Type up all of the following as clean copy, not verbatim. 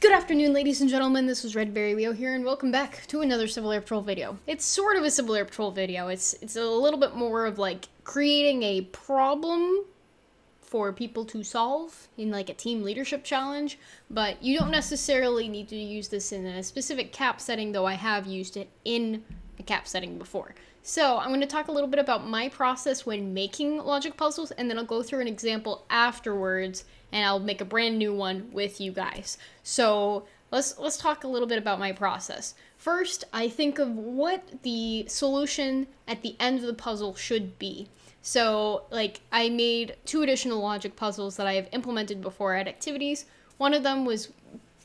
Good afternoon, ladies and gentlemen, this is Redberry Leo here, and welcome back to another Civil Air Patrol video. It's sort of a Civil Air Patrol video. It's a little bit more of like creating a problem for people to solve in like a team leadership challenge, but you don't necessarily need to use this in a specific cap setting, though I have used it in a cap setting before. So I'm going to talk a little bit about my process when making logic puzzles, and then I'll go through an example afterwards, and I'll make a brand new one with you guys. So let's talk a little bit about my process. First, I think of what the solution at the end of the puzzle should be. So, like, I made 2 additional logic puzzles that I have implemented before at activities. One of them was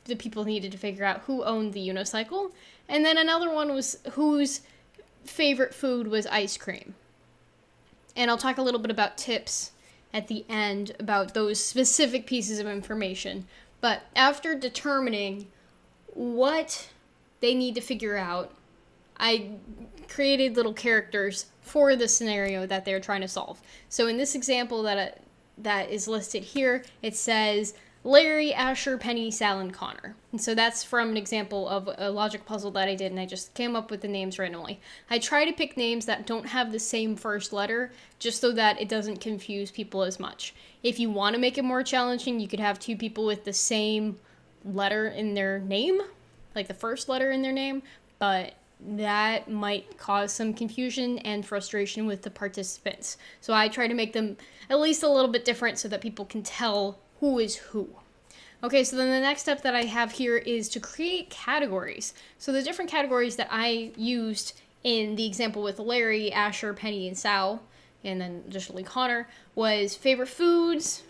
the people needed to figure out who owned the unicycle, and then another one was whose favorite food was ice cream. And I'll talk a little bit about tips at the end about those specific pieces of information. But after determining what they need to figure out, I created little characters for the scenario that they're trying to solve. So in this example that is listed here, it says Larry, Asher, Penny, Sal, and Connor. And so that's from an example of a logic puzzle that I did, and I just came up with the names randomly. I try to pick names that don't have the same first letter, just so that it doesn't confuse people as much. If you want to make it more challenging, you could have 2 people with the same letter in their name, like the first letter in their name, but that might cause some confusion and frustration with the participants. So I try to make them at least a little bit different so that people can tell who is who. Okay, so then the next step that I have here is to create categories. So the different categories that I used in the example with Larry, Asher, Penny, and Sal, and then additionally Connor, was favorite foods,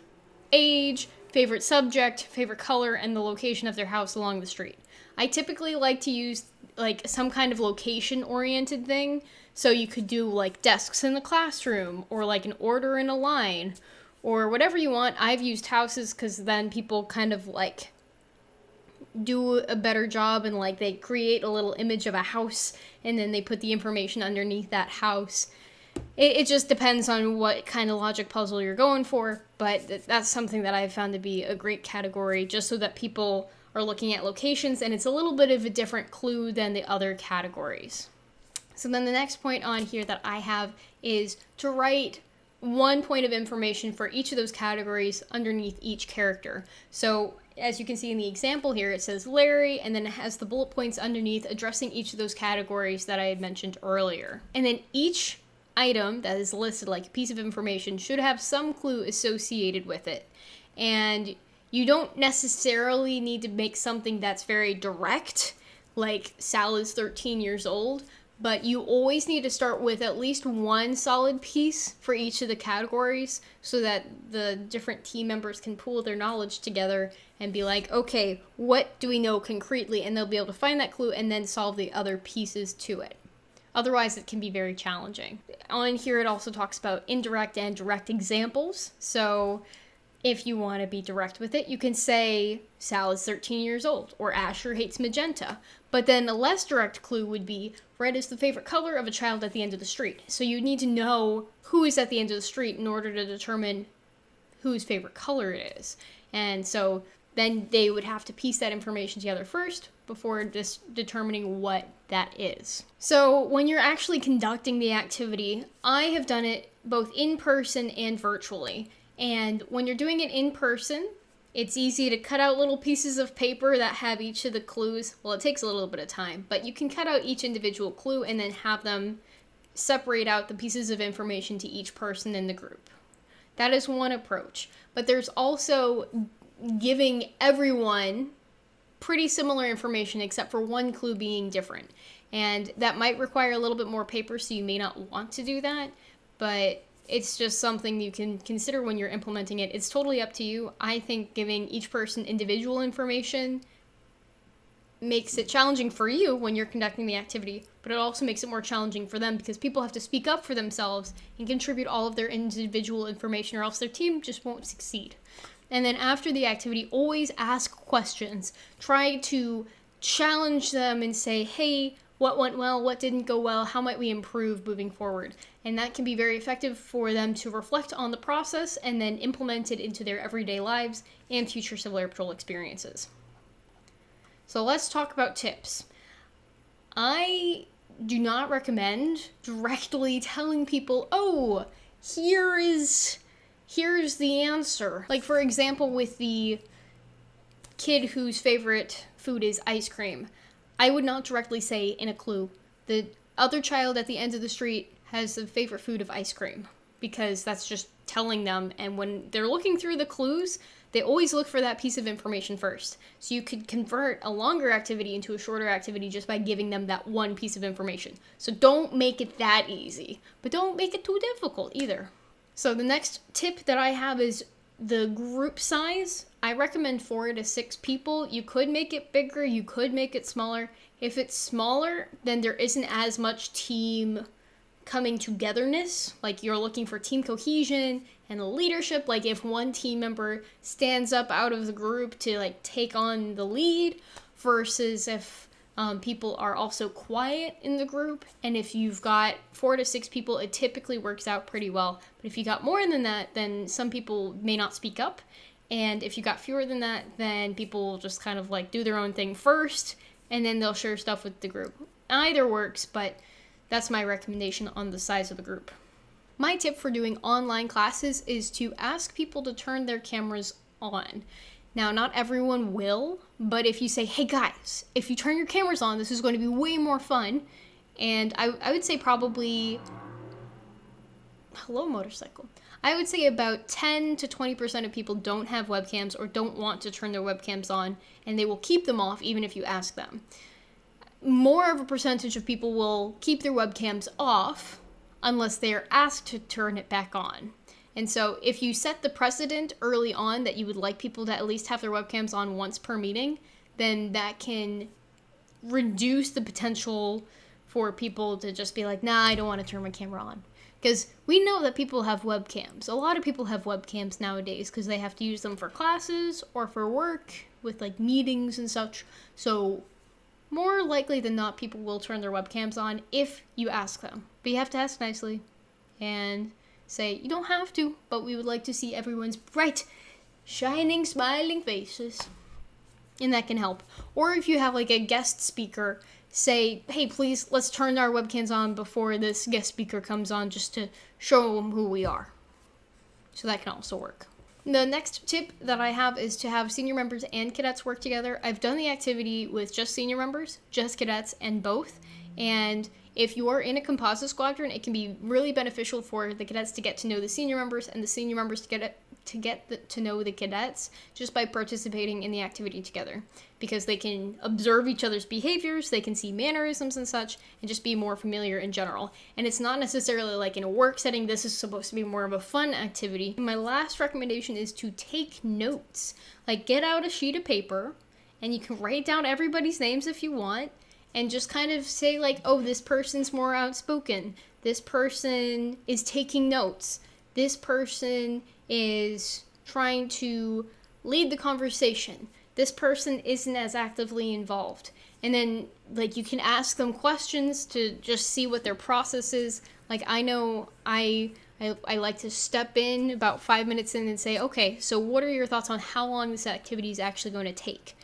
age, favorite subject, favorite color, and the location of their house along the street. I typically like to use like some kind of location-oriented thing, so you could do like desks in the classroom, or like an order in a line, or whatever you want. I've used houses because then people kind of like do a better job, and like they create a little image of a house and then they put the information underneath that house. It just depends on what kind of logic puzzle you're going for, but that's something that I've found to be a great category, just so that people are looking at locations, and it's a little bit of a different clue than the other categories. So then the next point on here that I have is to write 1 point of information for each of those categories underneath each character. So as you can see in the example here, it says Larry, and then it has the bullet points underneath addressing each of those categories that I had mentioned earlier. And then each item that is listed, like a piece of information, should have some clue associated with it. And you don't necessarily need to make something that's very direct, like Sal is 13 years old, but you always need to start with at least 1 solid piece for each of the categories, so that the different team members can pool their knowledge together and be like, okay, what do we know concretely? And they'll be able to find that clue and then solve the other pieces to it. Otherwise, it can be very challenging. On here, it also talks about indirect and direct examples. So if you want to be direct with it, you can say Sal is 13 years old, or Asher hates magenta. But then a less direct clue would be red is the favorite color of a child at the end of the street. So you need to know who is at the end of the street in order to determine whose favorite color it is. And so then they would have to piece that information together first before determining what that is. So when you're actually conducting the activity, I have done it both in person and virtually. And when you're doing it in person, it's easy to cut out little pieces of paper that have each of the clues. Well, it takes a little bit of time, but you can cut out each individual clue and then have them separate out the pieces of information to each person in the group. That is one approach. But there's also giving everyone pretty similar information except for 1 clue being different. And that might require a little bit more paper, so you may not want to do that, but it's just something you can consider when you're implementing it. It's totally up to you. I think giving each person individual information makes it challenging for you when you're conducting the activity, but it also makes it more challenging for them because people have to speak up for themselves and contribute all of their individual information, or else their team just won't succeed. And then after the activity, always ask questions. Try to challenge them and say, hey, what went well, what didn't go well, how might we improve moving forward? And that can be very effective for them to reflect on the process and then implement it into their everyday lives and future Civil Air Patrol experiences. So let's talk about tips. I do not recommend directly telling people, oh, here's the answer. Like, for example, with the kid whose favorite food is ice cream, I would not directly say in a clue, the other child at the end of the street has the favorite food of ice cream, because that's just telling them, and when they're looking through the clues, they always look for that piece of information first. So you could convert a longer activity into a shorter activity just by giving them that one piece of information. So don't make it that easy, but don't make it too difficult either. So the next tip that I have is the group size. I recommend 4 to 6 people. You could make it bigger, you could make it smaller. If it's smaller, then there isn't as much team coming togetherness. Like, you're looking for team cohesion and leadership. Like, if one team member stands up out of the group to like take on the lead, versus if people are also quiet in the group. And if you've got 4 to 6 people, it typically works out pretty well. But if you got more than that, then some people may not speak up. And if you got fewer than that, then people will just kind of like do their own thing first, and then they'll share stuff with the group. Either works, but that's my recommendation on the size of the group. My tip for doing online classes is to ask people to turn their cameras on. Now, not everyone will, but if you say, hey guys, if you turn your cameras on, this is going to be way more fun. And I would say probably, hello motorcycle. I would say about 10 to 20% of people don't have webcams or don't want to turn their webcams on, and they will keep them off even if you ask them. More of a percentage of people will keep their webcams off unless they are asked to turn it back on. And so if you set the precedent early on that you would like people to at least have their webcams on once per meeting, then that can reduce the potential for people to just be like, nah, I don't want to turn my camera on. Because we know that people have webcams. A lot of people have webcams nowadays because they have to use them for classes or for work with like meetings and such. So more likely than not, people will turn their webcams on if you ask them. But you have to ask nicely and say, you don't have to, but we would like to see everyone's bright, shining, smiling faces. And that can help. Or if you have like a guest speaker, say, hey, please, let's turn our webcams on before this guest speaker comes on, just to show them who we are. So that can also work. The next tip that I have is to have senior members and cadets work together. I've done the activity with just senior members, just cadets, and both. And if you are in a composite squadron, it can be really beneficial for the cadets to get to know the senior members, and the senior members to get to know the cadets just by participating in the activity together, because they can observe each other's behaviors, they can see mannerisms and such, and just be more familiar in general. And it's not necessarily like in a work setting. This is supposed to be more of a fun activity. My last recommendation is to take notes. Like, get out a sheet of paper, and you can write down everybody's names if you want, and just kind of say like, oh, this person's more outspoken, this person is taking notes, this person is trying to lead the conversation, this person isn't as actively involved. And then like you can ask them questions to just see what their process is. Like, I know I like to step in about 5 minutes in and say, okay, so what are your thoughts on how long this activity is actually going to take?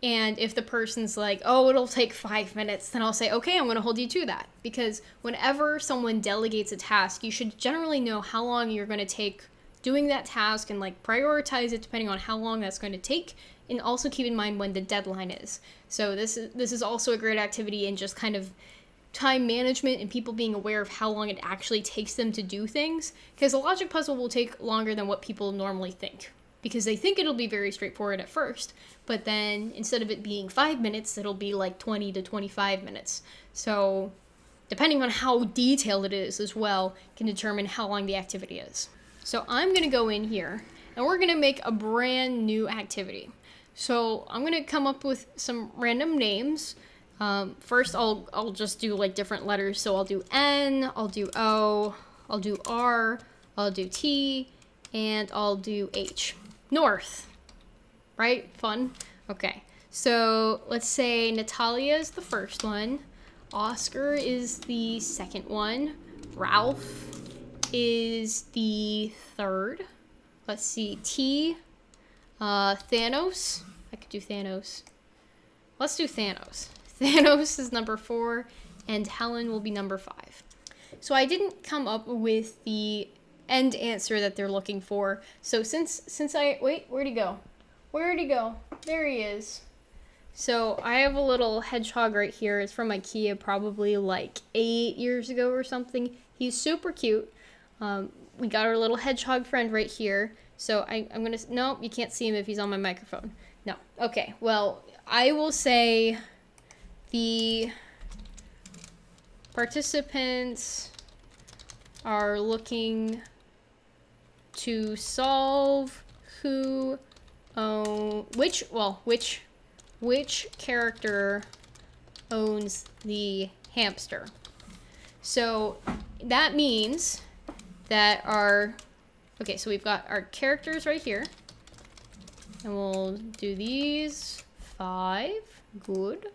And if the person's like, oh, it'll take 5 minutes, then I'll say, okay, I'm going to hold you to that. Because whenever someone delegates a task, you should generally know how long you're going to take doing that task and like prioritize it depending on how long that's going to take. And also keep in mind when the deadline is. So this is also a great activity in just kind of time management and people being aware of how long it actually takes them to do things. Because a logic puzzle will take longer than what people normally think, because they think it'll be very straightforward at first, but then instead of it being 5 minutes, it'll be like 20 to 25 minutes. So depending on how detailed it is as well, can determine how long the activity is. So I'm gonna go in here and we're gonna make a brand new activity. So I'm gonna come up with some random names. First I'll just do like different letters. So I'll do N, I'll do O, I'll do R, I'll do T, and I'll do H. North, right? Fun. Okay, so let's say Natalia is the first one, Oscar is the second one, Ralph is the third. Let's see, T, Thanos. I could do Thanos. let's do Thanos. Thanos is number 4, and Helen will be number 5. So I didn't come up with the end answer that they're looking for. So since I, wait, where'd he go? Where'd he go? There he is. So I have a little hedgehog right here. It's from IKEA, probably like 8 years ago or something. He's super cute. We got our little hedgehog friend right here. So I'm gonna, no, you can't see him if he's on my microphone. No, okay, well, I will say the participants are looking to solve which character owns the hamster. So that means that okay, so we've got our characters right here, and we'll do these 5, good.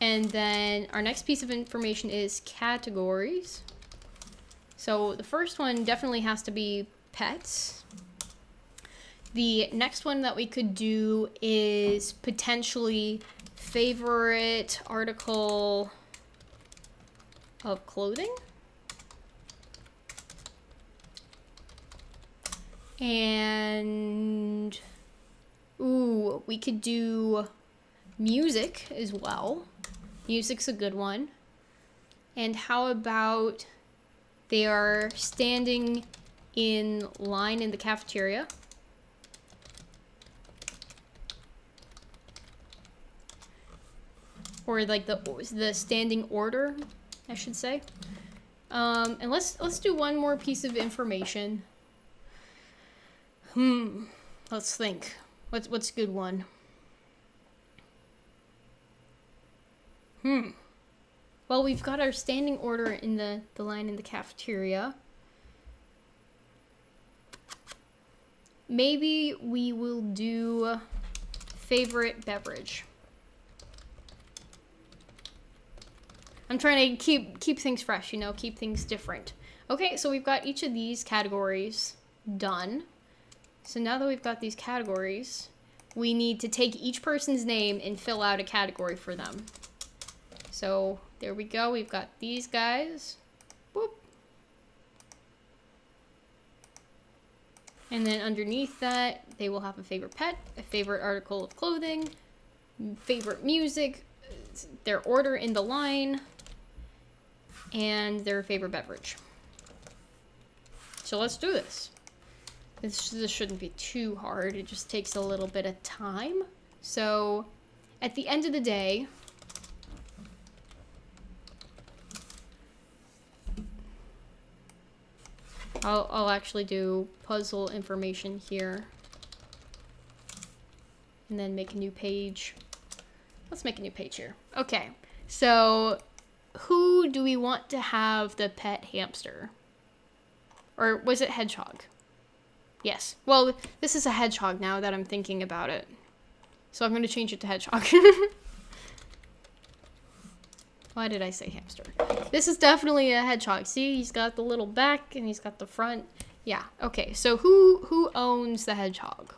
And then our next piece of information is categories. So the first one definitely has to be pets. The next one that we could do is potentially favorite article of clothing. And, ooh, we could do music as well. Music's a good one. And how about they are standing in line in the cafeteria? Or like the standing order, I should say. And let's do one more piece of information. Let's think. What's a good one? Well, we've got our standing order in the line in the cafeteria. Maybe we will do favorite beverage. I'm trying to keep things fresh, you know, keep things different. Okay, so we've got each of these categories done. So now that we've got these categories, we need to take each person's name and fill out a category for them. So there we go. We've got these guys. Boop. And then underneath that, they will have a favorite pet, a favorite article of clothing, favorite music, their order in the line, and their favorite beverage. So let's do this. This shouldn't be too hard. It just takes a little bit of time. So at the end of the day, I'll actually do puzzle information here. And then make a new page. Let's make a new page here. Okay, so who do we want to have the pet hamster? Or was it hedgehog? Yes. Well, this is a hedgehog now that I'm thinking about it. So I'm going to change it to hedgehog. Why did I say hamster? This is definitely a hedgehog. See, he's got the little back and he's got the front. Yeah, okay. So who owns the hedgehog?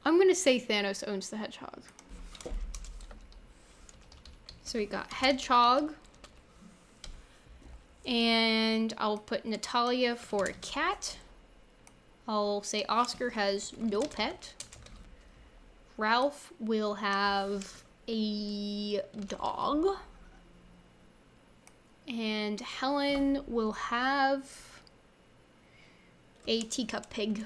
I'm going to say Thanos owns the hedgehog. So we got hedgehog. And I'll put Natalia for a cat. I'll say Oscar has no pet. Ralph will have a dog. And Helen will have a teacup pig.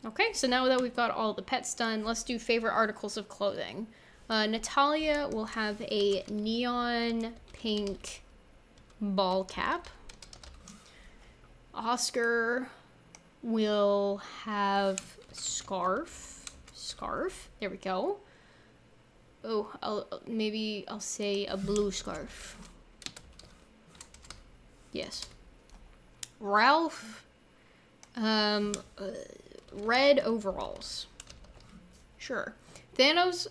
Okay, so now that we've got all the pets done, let's do favorite articles of clothing. Natalia will have a neon pink ball cap. Oscar will have scarf. There we go. Oh, maybe I'll say a blue scarf. Yes. Ralph, red overalls. Sure. Thanos,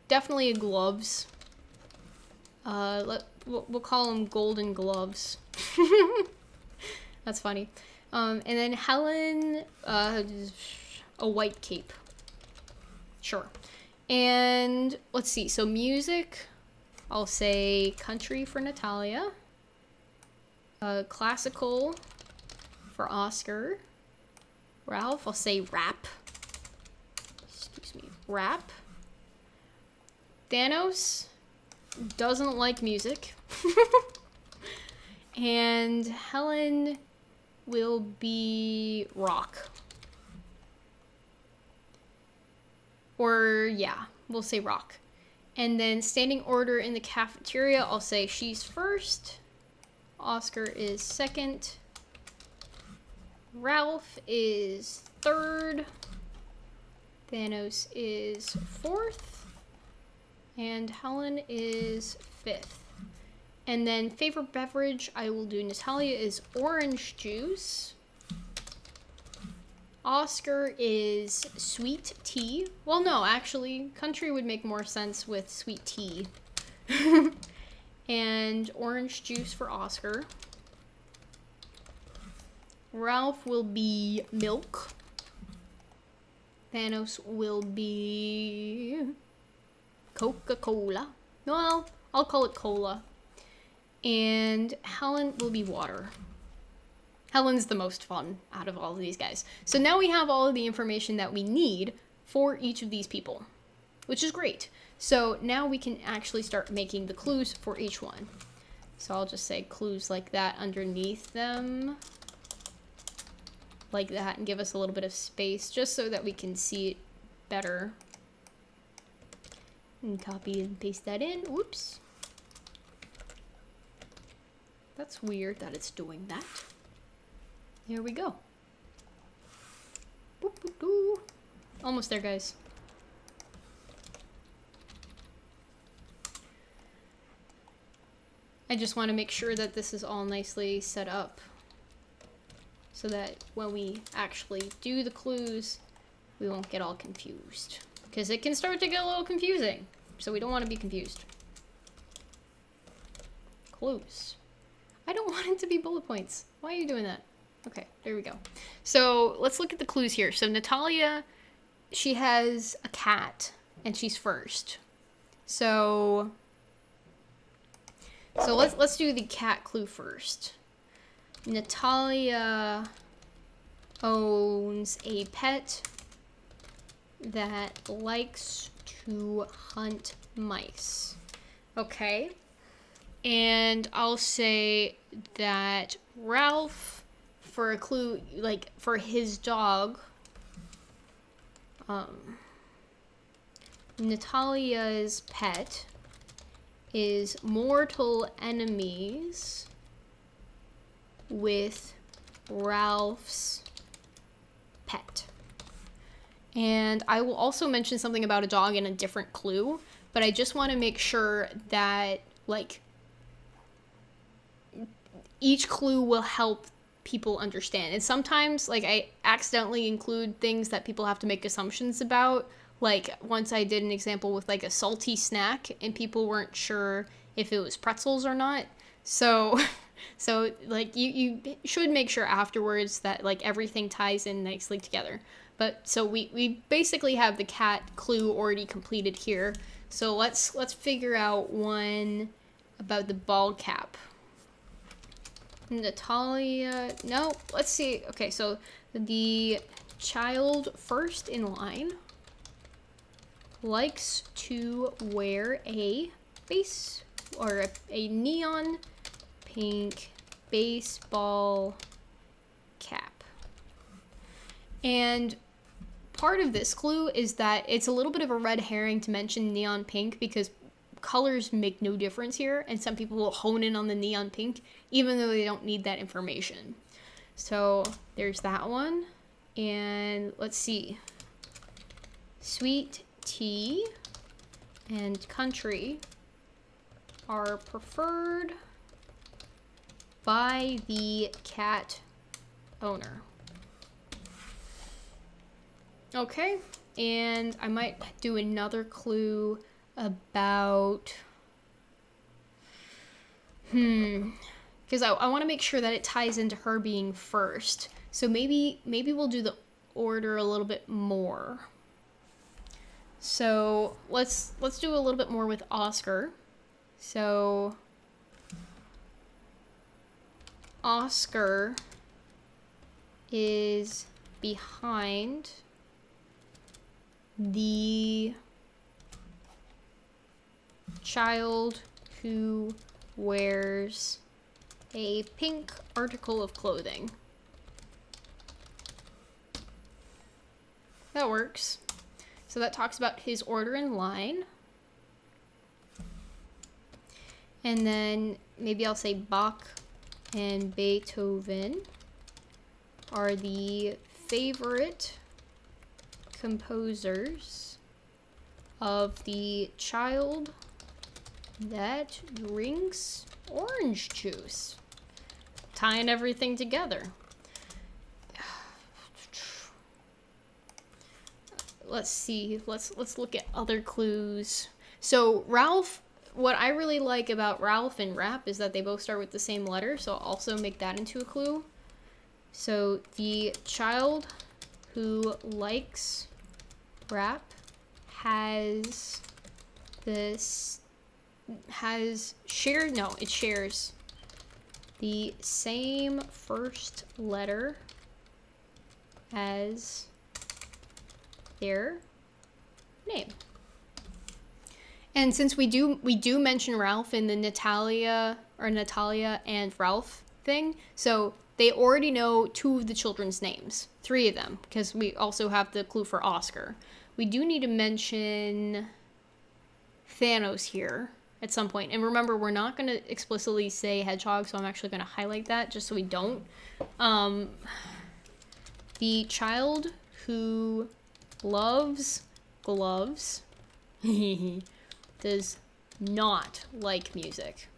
definitely gloves. We'll call them golden gloves. That's funny. And then Helen, a white cape. Sure. And let's see. So music, I'll say country for Natalia. Classical for Oscar. Ralph, I'll say rap. Excuse me, rap. Thanos doesn't like music. And Helen will be rock. Or, yeah, we'll say rock. And then standing order in the cafeteria, I'll say she's first. Oscar is second. Ralph is third. Thanos is fourth. And Helen is fifth. And then favorite beverage, I will do Natalia is orange juice. Oscar is sweet tea. Well, no, actually, country would make more sense with sweet tea. And orange juice for Oscar. Ralph will be milk. Thanos will be Coca-Cola. Well, I'll call it cola. And Helen will be water. Helen's the most fun out of all of these guys. So now we have all of the information that we need for each of these people, which is great. So now we can actually start making the clues for each one. So I'll just say clues like that underneath them. Like that, and give us a little bit of space just so that we can see it better. And copy and paste that in. Whoops. That's weird that it's doing that. Here we go. Boop, boop, boop. Almost there, guys. I just want to make sure that this is all nicely set up so that when we actually do the clues, we won't get all confused. Because it can start to get a little confusing, so we don't want to be confused. Clues. I don't want it to be bullet points. Why are you doing that? Okay, there we go. So let's look at the clues here. So Natalia, she has a cat, and she's first. So let's do the cat clue first. Natalia owns a pet that likes to hunt mice. Okay. And I'll say that Ralph, for a clue, like for his dog, Natalia's pet is mortal enemies with Ralph's pet. And I will also mention something about a dog in a different clue, but I just want to make sure that, like, each clue will help people understand. And sometimes, like, I accidentally include things that people have to make assumptions about. Like, once I did an example with, like, a salty snack, and people weren't sure if it was pretzels or not. So like, you should make sure afterwards that, like, everything ties in nicely together. But, so we basically have the cat clue already completed here. So let's figure out one about the ball cap. Natalia, no, let's see. Okay, so the child first in line likes to wear a neon pink baseball cap. And part of this clue is that it's a little bit of a red herring to mention neon pink because colors make no difference here, and some people will hone in on the neon pink even though they don't need that information. So there's that one. And let's see. Sweet tea and country are preferred by the cat owner. Okay, and I might do another clue about, because I want to make sure that it ties into her being first. So maybe we'll do the order a little bit more. So let's do a little bit more with Oscar. So Oscar is behind the child who wears a pink article of clothing. That works. So that talks about his order in line. And then maybe I'll say Bach and Beethoven are the favorite composers of the child that drinks orange juice. Tying everything together. Let's see. Let's look at other clues. So Ralph, what I really like about Ralph and rap is that they both start with the same letter, so I'll also make that into a clue. So the child who likes rap shares the same first letter as their name. And since we do mention Ralph in the Natalia and Ralph thing, so they already know 2 of the children's names, 3 of them, because we also have the clue for Oscar. We do need to mention Thanos here at some point. And remember, we're not going to explicitly say hedgehog, so I'm actually going to highlight that just so we don't. The child who loves gloves does not like music.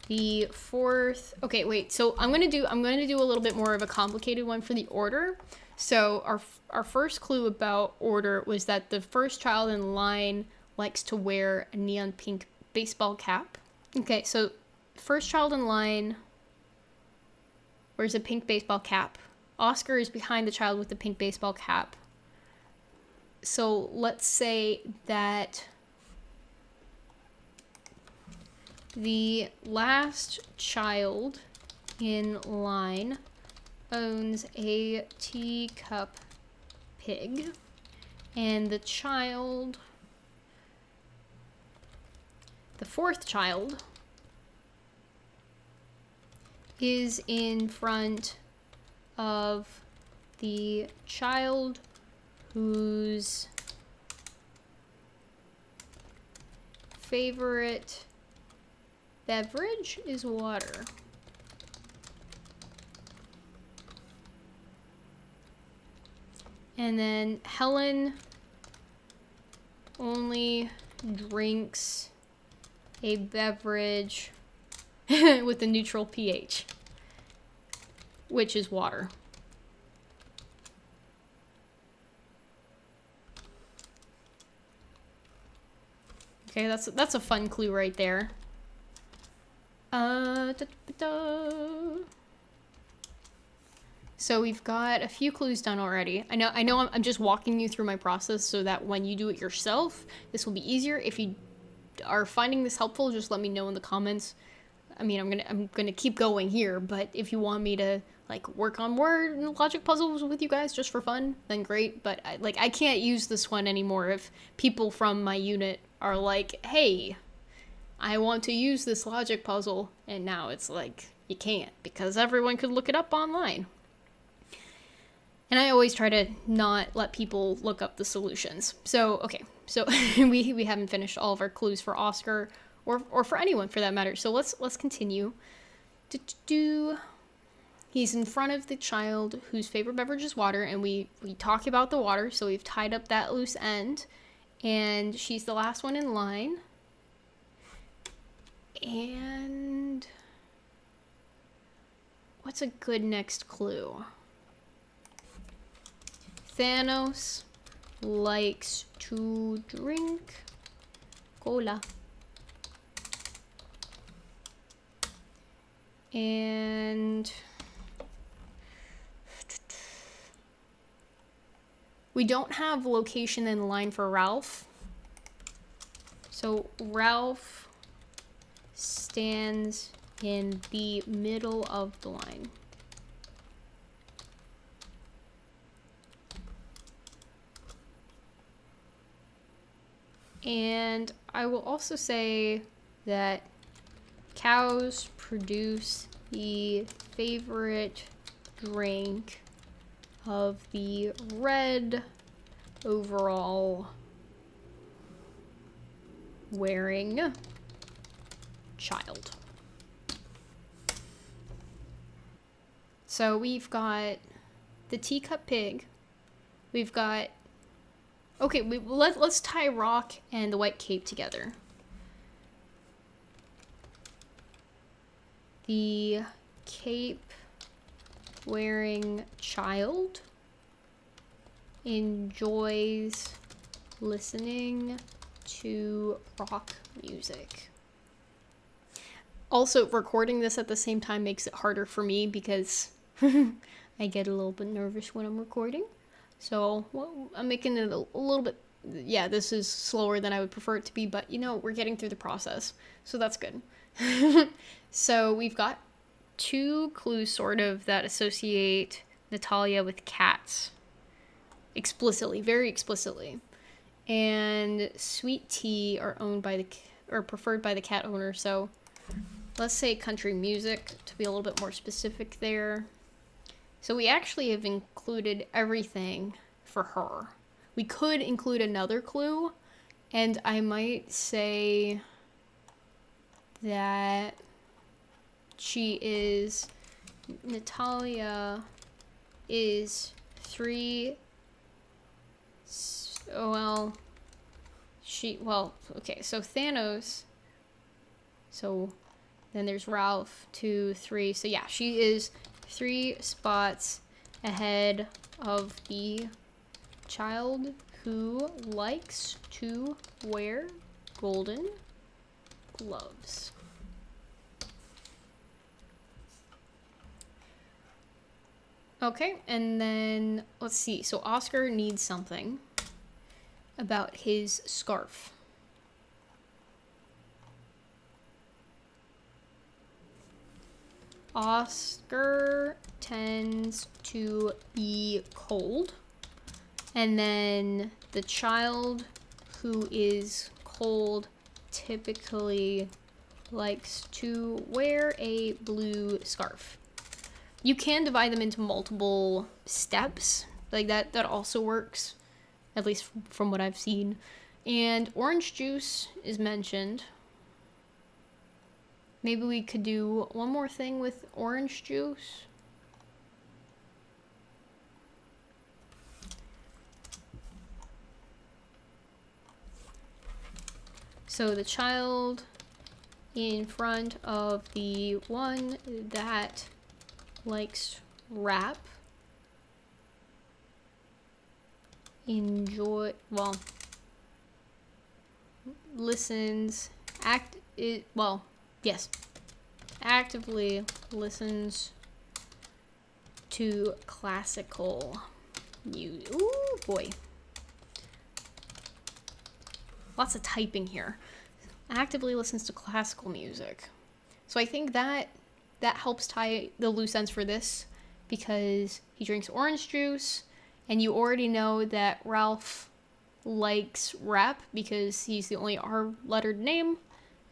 The fourth, okay, wait, so I'm gonna do a little bit more of a complicated one for the order. So our first clue about order was that the first child in line likes to wear a neon pink baseball cap. Okay, so first child in line wears a pink baseball cap. Oscar is behind the child with the pink baseball cap. So let's say that the last child in line owns a teacup pig, and the fourth child, is in front of the child whose favorite beverage is water. And then Helen only drinks a beverage with a neutral pH, which is water. Okay, that's a fun clue right there. So we've got a few clues done already. I know I'm just walking you through my process so that when you do it yourself, this will be easier. If you are finding this helpful, just let me know in the comments. I mean, I'm gonna keep going here, but if you want me to like work on word and logic puzzles with you guys just for fun, then great. But I can't use this one anymore if people from my unit are like, hey, I want to use this logic puzzle, and now it's like you can't because everyone could look it up online. And I always try to not let people look up the solutions. So, okay. So we haven't finished all of our clues for Oscar or for anyone for that matter. So let's continue. He's in front of the child whose favorite beverage is water, and we talk about the water, so we've tied up that loose end. And she's the last one in line. And what's a good next clue? Thanos likes to drink cola. We don't have location in the line for Ralph. So Ralph stands in the middle of the line. And I will also say that cows produce the favorite drink of the red overall wearing child. So we've got the teacup pig. We've got... Okay, let's tie Rock and the white cape together. The cape wearing child enjoys listening to rock music. Also, recording this at the same time makes it harder for me because I get a little bit nervous when I'm recording. So, well, I'm making it a little bit, yeah, this is slower than I would prefer it to be, but you know, we're getting through the process, so that's good. So we've got 2 clues sort of that associate Natalia with cats. Explicitly, very explicitly. And sweet tea are owned by the, or preferred by the cat owner, so let's say country music to be a little bit more specific there. So we actually have included everything for her. We could include another clue, and I might say that Natalia is 3, well, okay, so Thanos, so then there's Ralph, 2, 3, so yeah, she is 3 spots ahead of the child who likes to wear golden gloves. Okay, and then let's see. So Oscar needs something about his scarf. Oscar tends to be cold, and then the child who is cold typically likes to wear a blue scarf. You can divide them into multiple steps, like that also works, at least from what I've seen. And orange juice is mentioned. Maybe we could do one more thing with orange juice. So the child in front of the one that likes rap actively listens to classical music. Ooh, boy. Lots of typing here. Actively listens to classical music. So I think that helps tie the loose ends for this, because he drinks orange juice, and you already know that Ralph likes rap because he's the only R-lettered name,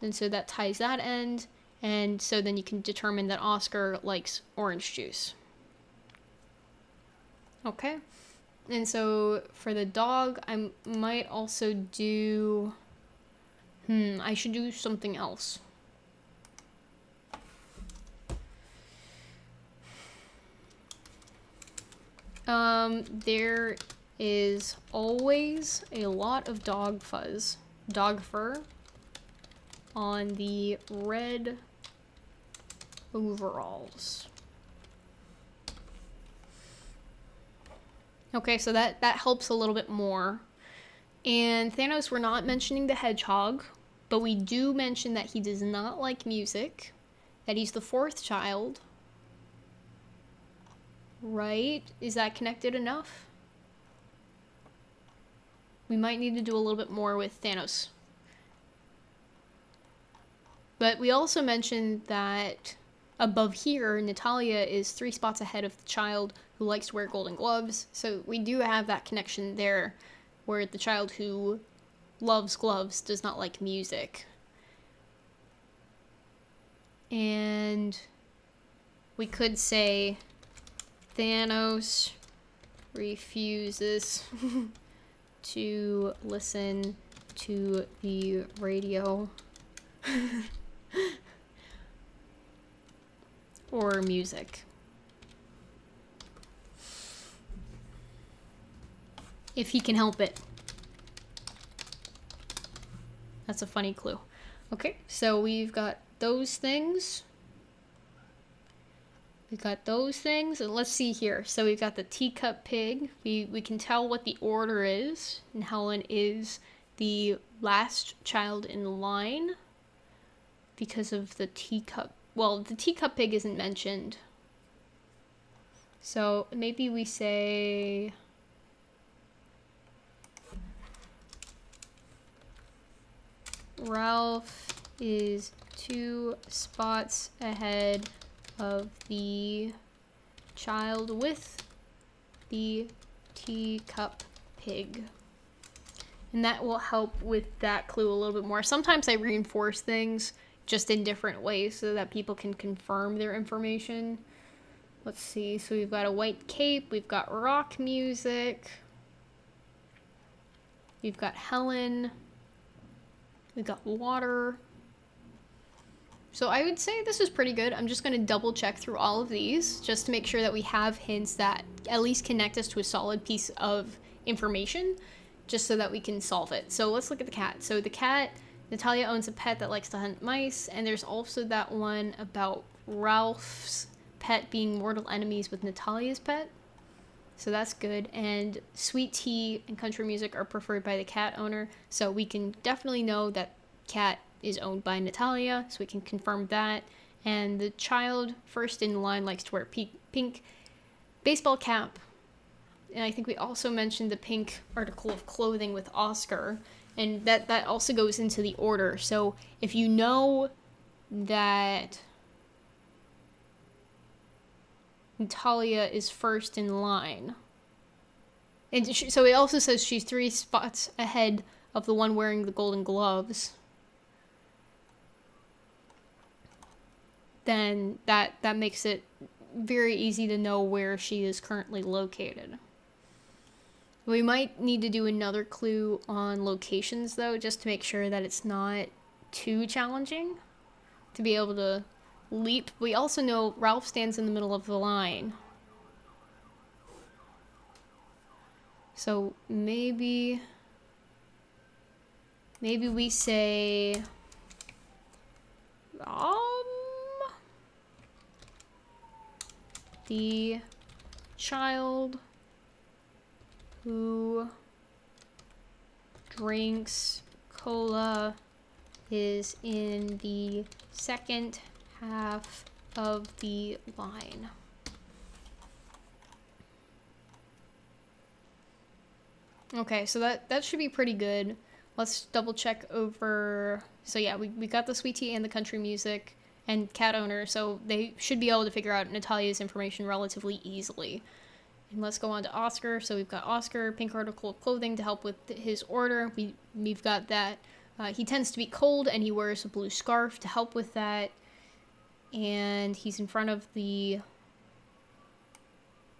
and so that ties that end, and so then you can determine that Oscar likes orange juice. Okay, and so for the dog, I might also do... I should do something else. There is always a lot of dog fur on the red overalls. Okay, so that helps a little bit more. And Thanos, we're not mentioning the hedgehog, but we do mention that he does not like music, that he's the 4th child. Right? Is that connected enough? we might need to do a little bit more with Thanos. But we also mentioned that above here, Natalia is 3 spots ahead of the child who likes to wear golden gloves. So we do have that connection there, where the child who loves gloves does not like music. And we could say Thanos refuses to listen to the radio or music. If he can help it. That's a funny clue. Okay, so we've got those things. We've got those things, and let's see here. So we've got the teacup pig. We can tell what the order is, and Helen is the last child in line because of the teacup. Well, the teacup pig isn't mentioned. So maybe we say... Ralph is 2 spots ahead of the child with the teacup pig. And that will help with that clue a little bit more. Sometimes I reinforce things just in different ways so that people can confirm their information. Let's see, so we've got a white cape, we've got rock music, we've got Helen, we've got water. So I would say this is pretty good. I'm just going to double check through all of these just to make sure that we have hints that at least connect us to a solid piece of information, just so that we can solve it. So let's look at the cat. So the cat, Natalia owns a pet that likes to hunt mice, and there's also that one about Ralph's pet being mortal enemies with Natalia's pet. So that's good. And sweet tea and country music are preferred by the cat owner. So we can definitely know that cat is owned by Natalia, so we can confirm that. And the child first in line likes to wear pink baseball cap. And I think we also mentioned the pink article of clothing with Oscar. And that also goes into the order. So if you know that Natalia is first in line. And so it also says she's 3 spots ahead of the one wearing the golden gloves. Then that makes it very easy to know where she is currently located. We might need to do another clue on locations, though, just to make sure that it's not too challenging to be able to leap. We also know Ralph stands in the middle of the line. So maybe we say the child who drinks cola is in the second half of the line. Okay, so that should be pretty good. Let's double check over. So yeah, we got the sweet tea and the country music and cat owner, so they should be able to figure out Natalia's information relatively easily. And let's go on to Oscar. So we've got Oscar, pink article of clothing to help with his order. We've got that. He tends to be cold and he wears a blue scarf to help with that. And he's in front of the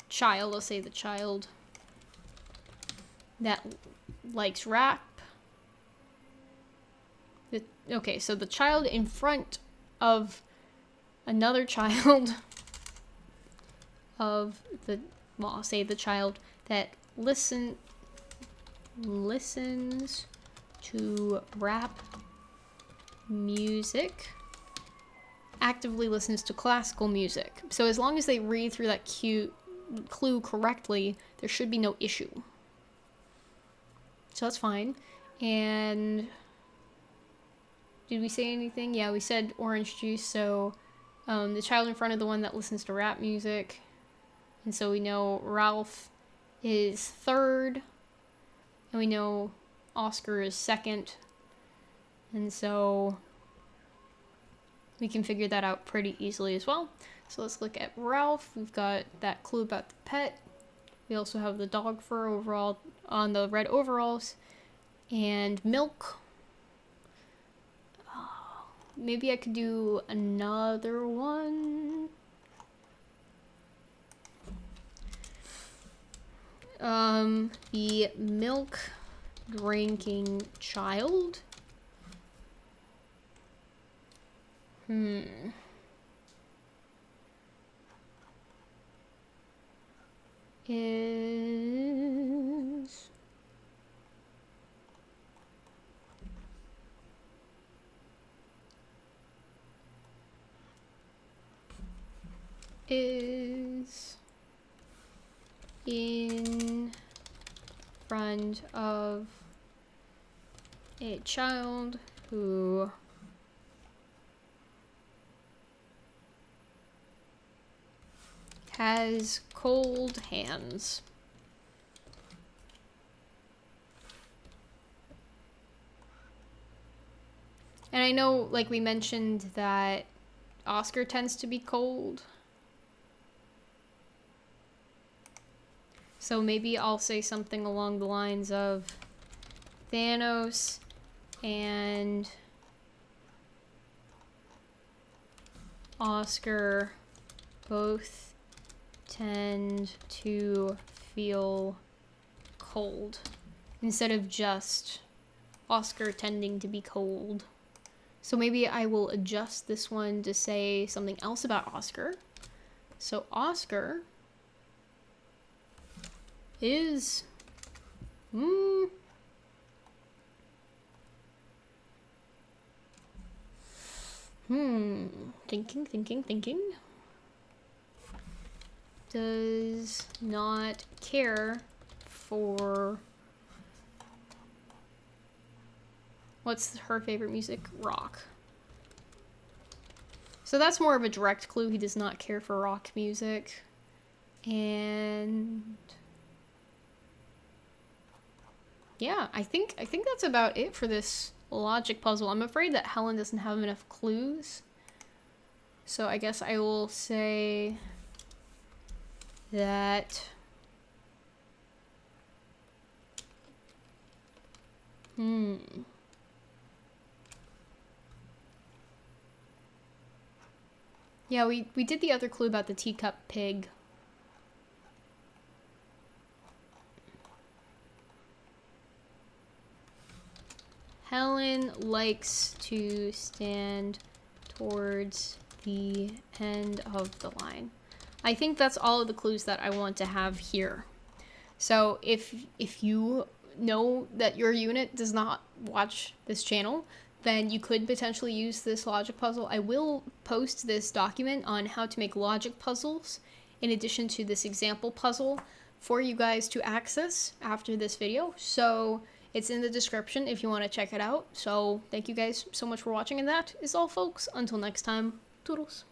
child. Let's say the child that likes rap. Okay, so the child in front of another child of the, well, I'll say the child that listens to rap music, actively listens to classical music. So as long as they read through that clue correctly, there should be no issue. So that's fine. And did we say anything? Yeah, we said orange juice. So the child in front of the one that listens to rap music. And so we know Ralph is third. And we know Oscar is second. And so we can figure that out pretty easily as well. So let's look at Ralph. We've got that clue about the pet. We also have the dog fur overall on the red overalls. And milk. Maybe I could do another one. The milk drinking child. Is in front of a child who has cold hands. And I know, like we mentioned, that Oscar tends to be cold. So maybe I'll say something along the lines of Thanos and Oscar both tend to feel cold, instead of just Oscar tending to be cold. So maybe I will adjust this one to say something else about Oscar. So Oscar is thinking. Does not care for, what's her favorite music? Rock. So that's more of a direct clue. He does not care for rock music. And yeah, I think that's about it for this logic puzzle. I'm afraid that Helen doesn't have enough clues. So I guess I will say that yeah, we did the other clue about the teacup pig. Helen likes to stand towards the end of the line. I think that's all of the clues that I want to have here. So if you know that your unit does not watch this channel, then you could potentially use this logic puzzle. I will post this document on how to make logic puzzles in addition to this example puzzle for you guys to access after this video. So it's in the description if you want to check it out. So thank you guys so much for watching, and that is all, folks. Until next time, toodles.